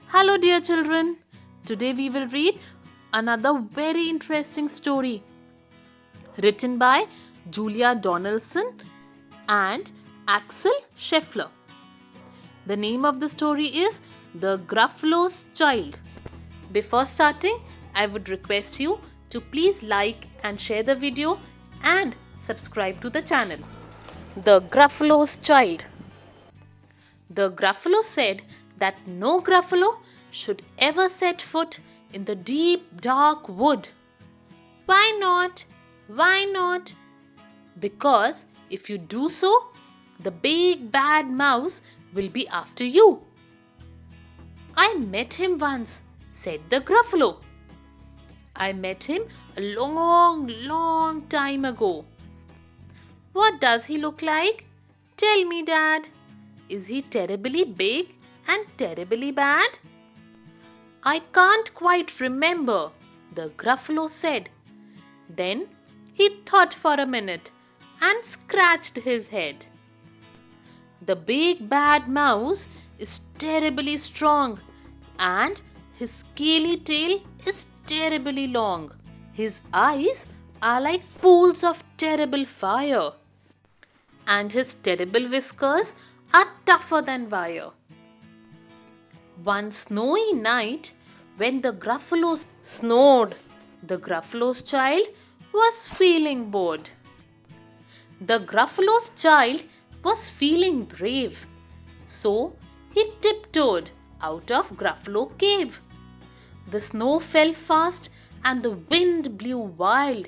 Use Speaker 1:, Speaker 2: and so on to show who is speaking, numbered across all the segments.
Speaker 1: Hello, dear children. Today we will read another very interesting story written by Julia Donaldson and Axel Scheffler. The name of the story is The Gruffalo Child. Before starting, I would request you to please like and share the video and subscribe to the channel. The Gruffalo Child. The Gruffalo said that no Gruffalo should ever set foot in the deep, dark wood. Why not? Why not? Because if you do so, the big bad mouse will be after you. I met him once, said the Gruffalo. I met him a long, long time ago. What does he look like? Tell me, Dad. Is he terribly big and terribly bad? I can't quite remember, the Gruffalo said. Then he thought for a minute and scratched his head. The big bad mouse is terribly strong and his scaly tail is terribly long. His eyes are like pools of terrible fire and his terrible whiskers are tougher than wire. One snowy night, when the Gruffalo snowed, the Gruffalo's child was feeling bored. The Gruffalo's child was feeling brave, so he tiptoed out of Gruffalo cave. The snow fell fast and the wind blew wild.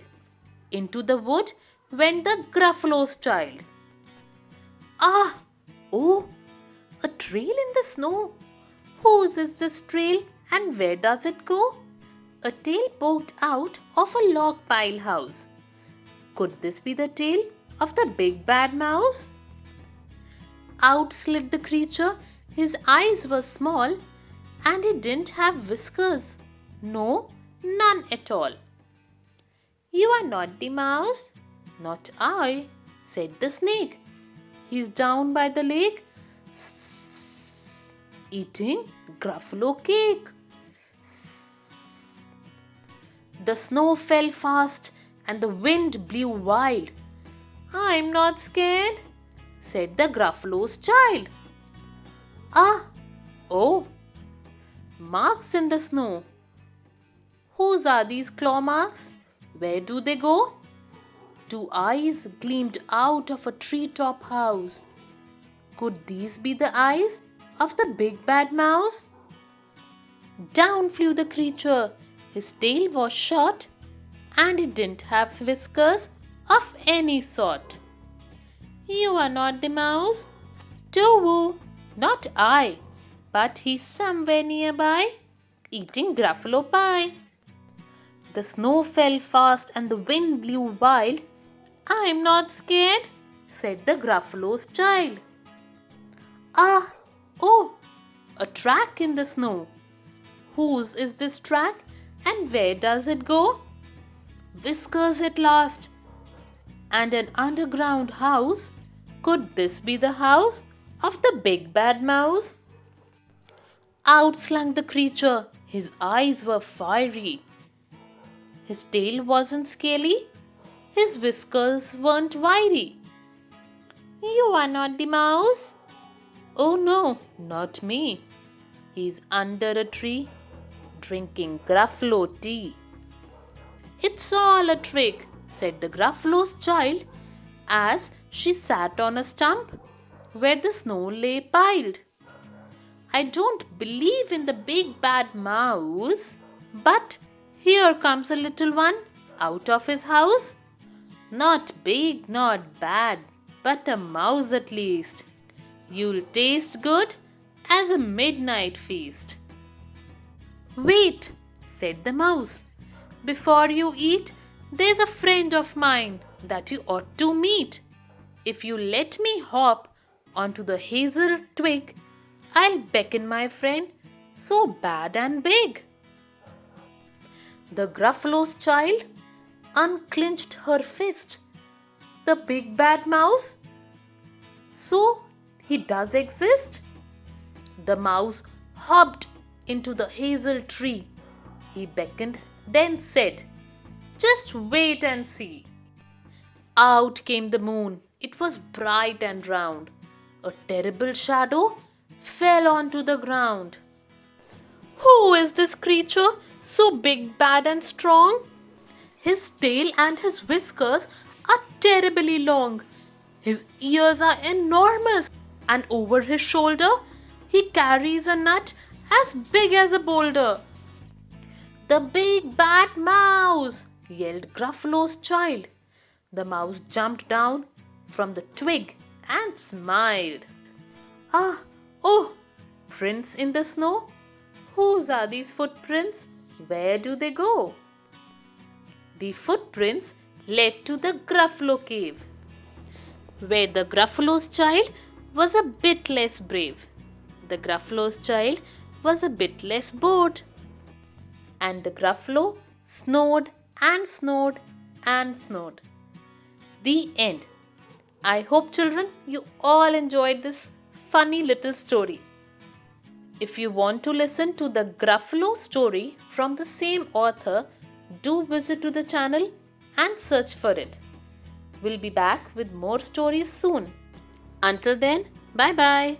Speaker 1: Into the wood went the Gruffalo's child. Ah! Oh! A trail in the snow. Whose is this trail and where does it go? A tail poked out of a log pile house. Could this be the tail of the big bad mouse? Out slid the creature. His eyes were small and he didn't have whiskers. No, none at all. You are not the mouse? Not I, said the snake. He's down by the lake, eating Gruffalo cake. The snow fell fast and the wind blew wild. I'm not scared, said the Gruffalo's child. Ah! Oh! Marks in the snow. Whose are these claw marks? Where do they go? Two eyes gleamed out of a treetop house. Could these be the eyes of the big bad mouse? Down flew the creature. His tail was short and he didn't have whiskers of any sort. You are not the mouse? Too, not I, but he's somewhere nearby, eating Gruffalo pie. The snow fell fast and the wind blew wild. I'm not scared, said the Gruffalo's child. Ah! Oh! A track in the snow. Whose is this track and where does it go? Whiskers at last. And an underground house. Could this be the house of the big bad mouse? Out slunk the creature. His eyes were fiery. His tail wasn't scaly. His whiskers weren't wiry. You are not the mouse? Oh no, not me. He's under a tree, drinking Gruffalo tea. It's all a trick, said the Gruffalo's child as she sat on a stump where the snow lay piled. I don't believe in the big bad mouse, but here comes a little one out of his house. Not big, not bad, but a mouse at least. You'll taste good as a midnight feast. Wait, said the mouse. Before you eat, there's a friend of mine that you ought to meet. If you let me hop onto the hazel twig, I'll beckon my friend so bad and big. The Gruffalo's child unclinched her fist. The big bad mouse? So he does exist? The mouse hopped into the hazel tree. He beckoned, then said, "Just wait and see." Out came the moon. It was bright and round. A terrible shadow fell onto the ground. "Who is this creature, so big, bad, and strong? His tail and his whiskers are terribly long. His ears are enormous, and over his shoulder he carries a nut as big as a boulder." "The big bad mouse!" yelled Gruffalo's child. The mouse jumped down from the twig and smiled. "Ah, oh, prints in the snow? Whose are these footprints? Where do they go?" The footprints led to the Gruffalo cave, where the Gruffalo's child was a bit less brave. The Gruffalo's child was a bit less bored. And the Gruffalo snored and snored and snored. The end. I hope, children, you all enjoyed this funny little story. If you want to listen to the Gruffalo story from the same author, do visit to the channel and search for it. We'll be back with more stories soon. Until then, bye-bye.